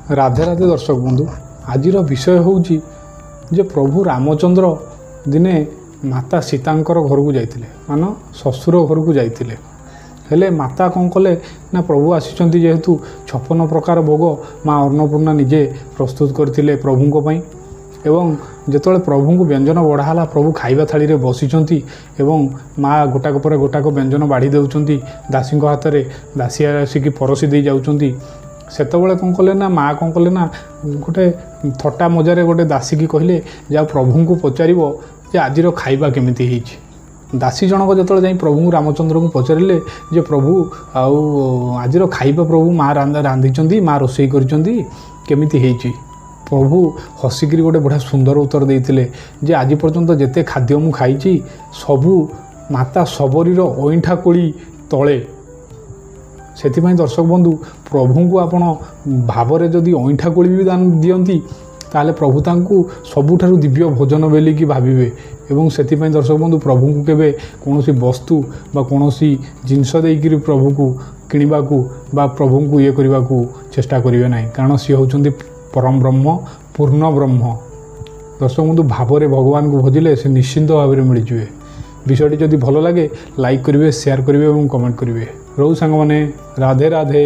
राधे राधे दर्शक बंधु आज विषय हूँ जे प्रभु रामचंद्र दिने माता सीतांकर घर को जाइए मान ससुर घर को जाइए हेले माता कौन कले ना प्रभु आसी जेहेतु 56 प्रकार भोग माँ अन्नपूर्णा निजे प्रस्तुत करते प्रभु एवं जिते प्रभु को व्यंजन बढ़ाला प्रभु खाइबा थाली में बसी एवं माँ गोटाक पर गोटाक व्यंजन बाढ़ी देउछंती दासी हाथ में दासी आसिक परसी दे जाउछंती सेतबले कौन कले ना माँ कौन कले ना गोटे थट्टा मजारे गोटे दासी की कहले जा प्रभु को पचार जे आज खाइबा केमिति होइछि दासी जनक जो जाई प्रभु रामचंद्र को पचारे जे प्रभु आज खाइबा प्रभु माँ रांधि माँ रोषे करमिति होइछि प्रभु हसिकी गोटे बढ़िया सुंदर उत्तर देते जे आज पर्यंत जेते खाद्य मु खाई सबू माता सबरीर अईठा कोड़ी तले से दर्शक बंधु प्रभु को आपण भावरे जदि अईठा कोड़ी भी दान दियंती ताले प्रभु तांकु सबुठारु दिव्य भोजन बेलिकी भाविबे एवं से दर्शक बंधु प्रभु को केबे कोनोसी वस्तु बा कोनोसी जिनस देइकिरी प्रभु को किनिबा को बा प्रभु को ये करबा को चेष्टा करिवे नाही कारण सी होचंदी परम ब्रह्म पूर्ण ब्रह्म दर्शक बंधु भावरे भगवान को भजिले से निश्चिंत भाव में मिलजिवे विषयटी जदि भल लगे लाइक करेंगे शेयर करेंगे और कमेंट करेंगे रहू सांग माने राधे राधे।